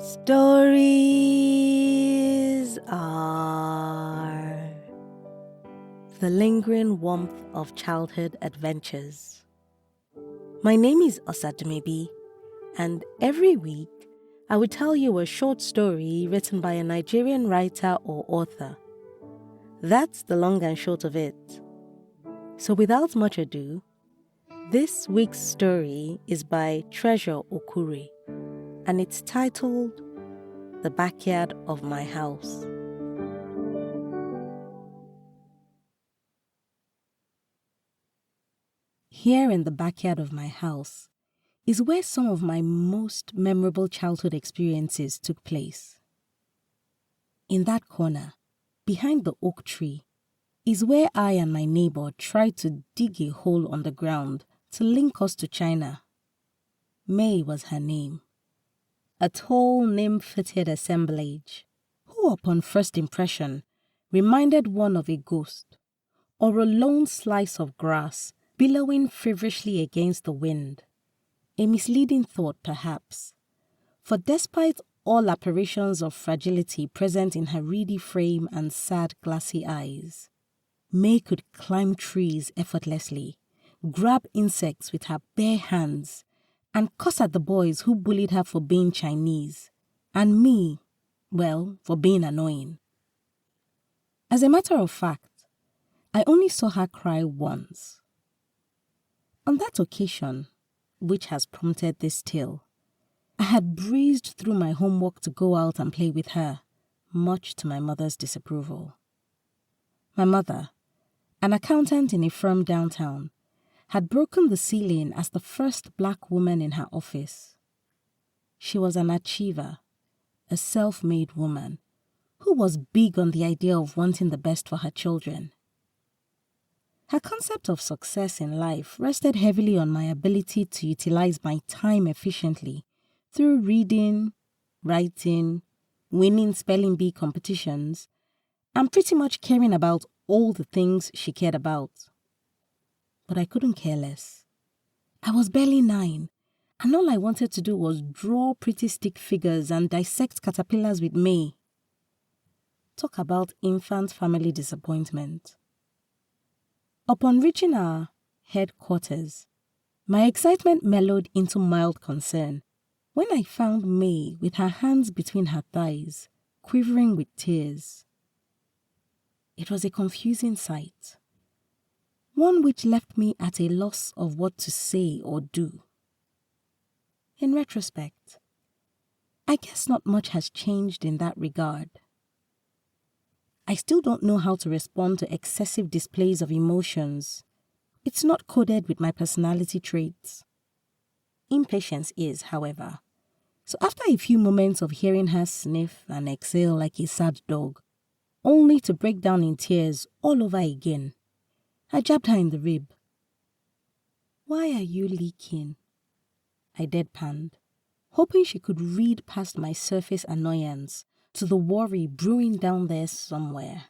Stories are the lingering warmth of childhood adventures. My name is Osadumebi, and every week I will tell you a short story written by a Nigerian writer or author. That's the long and short of it. So without much ado, this week's story is by Treasure Okure, and it's titled The Backyard of My House. Here in the backyard of my house is where some of my most memorable childhood experiences took place. In that corner, behind the oak tree, is where I and my neighbor tried to dig a hole on the ground to link us to China. May was her name. A tall, nymph-footed assemblage, who upon first impression reminded one of a ghost, or a lone slice of grass billowing feverishly against the wind. A misleading thought, perhaps, for despite all apparitions of fragility present in her reedy frame and sad, glassy eyes, May could climb trees effortlessly, grab insects with her bare hands, and cuss at the boys who bullied her for being Chinese, and me, well, for being annoying. As a matter of fact, I only saw her cry once. On that occasion, which has prompted this tale, I had breezed through my homework to go out and play with her, much to my mother's disapproval. My mother, an accountant in a firm downtown, had broken the ceiling as the first black woman in her office. She was an achiever, a self-made woman, who was big on the idea of wanting the best for her children. Her concept of success in life rested heavily on my ability to utilize my time efficiently through reading, writing, winning spelling bee competitions, and pretty much caring about all the things she cared about. But I couldn't care less. I was barely 9, and all I wanted to do was draw pretty stick figures and dissect caterpillars with May. Talk about infant family disappointment. Upon reaching our headquarters, my excitement mellowed into mild concern when I found May with her hands between her thighs, quivering with tears. It was a confusing sight, one which left me at a loss of what to say or do. In retrospect, I guess not much has changed in that regard. I still don't know how to respond to excessive displays of emotions. It's not coded with my personality traits. Impatience is, however. So after a few moments of hearing her sniff and exhale like a sad dog, only to break down in tears all over again, I jabbed her in the rib. "Why are you leaking?" I deadpanned, hoping she could read past my surface annoyance to the worry brewing down there somewhere.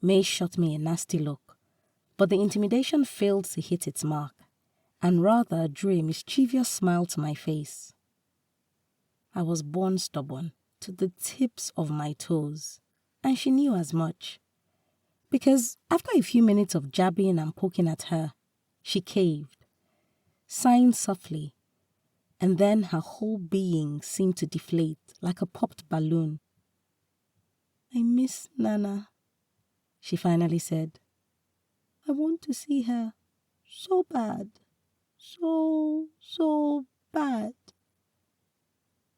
May shot me a nasty look, but the intimidation failed to hit its mark, and rather drew a mischievous smile to my face. I was born stubborn to the tips of my toes, and she knew as much. Because after a few minutes of jabbing and poking at her, she caved, sighing softly, and then her whole being seemed to deflate like a popped balloon. "I miss Nana," she finally said. "I want to see her so bad, so bad."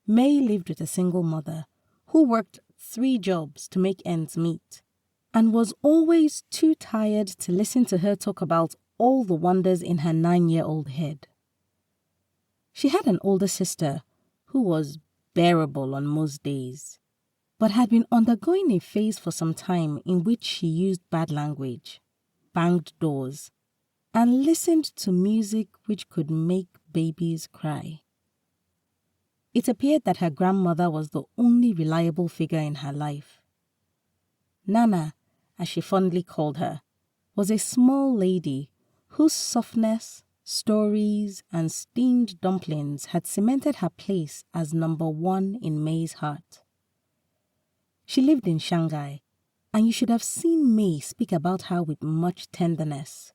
May lived with a single mother who worked 3 jobs to make ends meet, and was always too tired to listen to her talk about all the wonders in her 9-year-old head. She had an older sister who was bearable on most days, but had been undergoing a phase for some time in which she used bad language, banged doors, and listened to music which could make babies cry. It appeared that her grandmother was the only reliable figure in her life. Nana, as she fondly called her, was a small lady whose softness, stories, and steamed dumplings had cemented her place as number one in May's heart. She lived in Shanghai, and you should have seen May speak about her with much tenderness,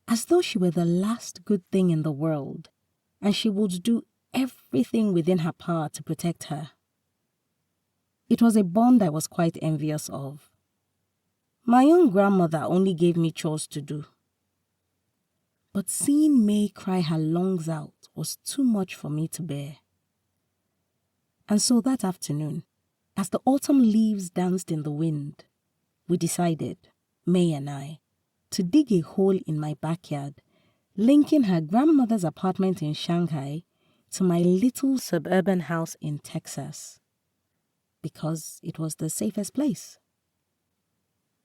as though she were the last good thing in the world, and she would do everything within her power to protect her. It was a bond I was quite envious of. My own grandmother only gave me chores to do. But seeing May cry her lungs out was too much for me to bear. And so that afternoon, as the autumn leaves danced in the wind, we decided, May and I, to dig a hole in my backyard, linking her grandmother's apartment in Shanghai to my little suburban house in Texas, because it was the safest place.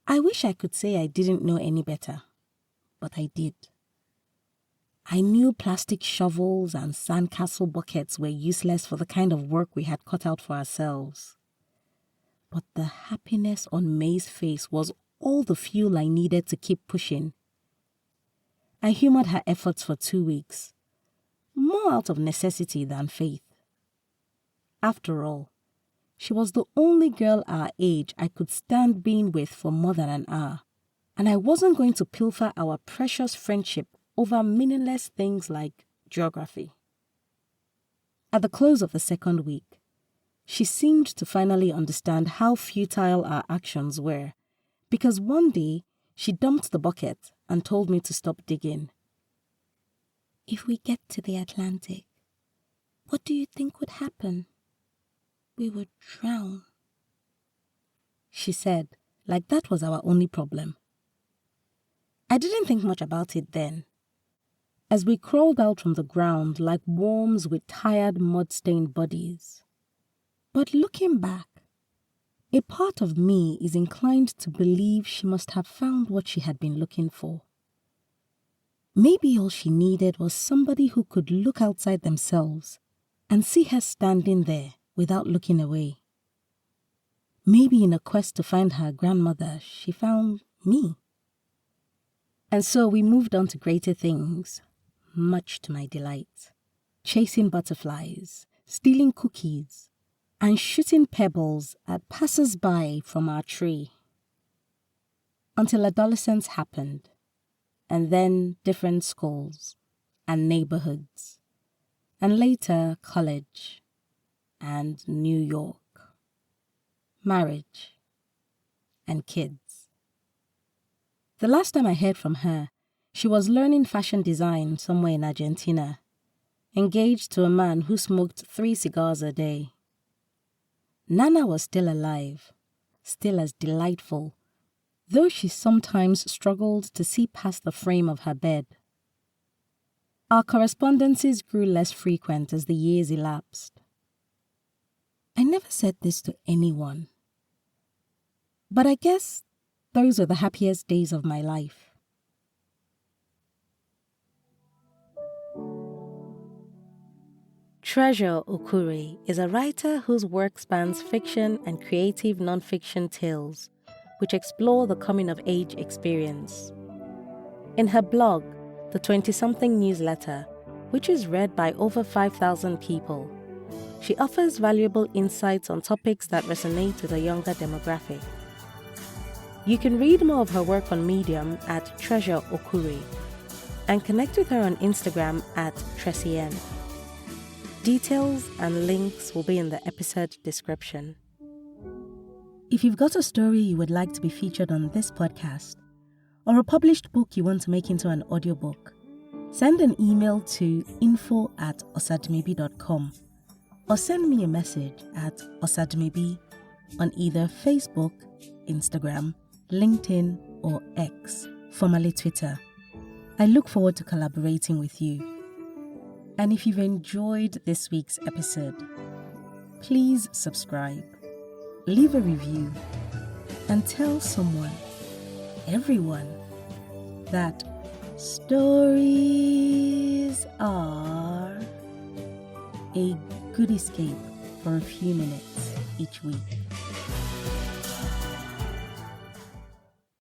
I wish I could say I didn't know any better, but I did. I knew plastic shovels and sandcastle buckets were useless for the kind of work we had cut out for ourselves. But the happiness on May's face was all the fuel I needed to keep pushing. I humored her efforts for 2 weeks, more out of necessity than faith. After all, she was the only girl our age I could stand being with for more than an hour, and I wasn't going to pilfer our precious friendship over meaningless things like geography. At the close of the second week, she seemed to finally understand how futile our actions were, because one day she dumped the bucket and told me to stop digging. "If we get to the Atlantic, what do you think would happen? We would drown," she said, like that was our only problem. I didn't think much about it then, as we crawled out from the ground like worms with tired, mud-stained bodies. But looking back, a part of me is inclined to believe she must have found what she had been looking for. Maybe all she needed was somebody who could look outside themselves and see her standing there without looking away. Maybe in a quest to find her grandmother, she found me. And so we moved on to greater things, much to my delight, chasing butterflies, stealing cookies, and shooting pebbles at passers-by from our tree. Until adolescence happened, and then different schools and neighborhoods, and later college and New York, marriage and kids. The last time I heard from her, she was learning fashion design somewhere in Argentina, engaged to a man who smoked 3 cigars a day. Nana was still alive, still as delightful, though she sometimes struggled to see past the frame of her bed. Our correspondences grew less frequent as the years elapsed. I never said this to anyone, but I guess those were the happiest days of my life. Treasure Okure is a writer whose work spans fiction and creative non-fiction tales, which explore the coming-of-age experience. In her blog, The 20-something Newsletter, which is read by over 5,000 people, she offers valuable insights on topics that resonate with a younger demographic. You can read more of her work on Medium at Treasure Okure and connect with her on Instagram at Tresien. Details and links will be in the episode description. If you've got a story you would like to be featured on this podcast, or a published book you want to make into an audiobook, send an email to info@osadmebi.com or send me a message at osadmebi on either Facebook, Instagram, LinkedIn, or X, formerly Twitter. I look forward to collaborating with you. And if you've enjoyed this week's episode, please subscribe, leave a review, and tell someone, everyone, that stories are a good escape for a few minutes each week.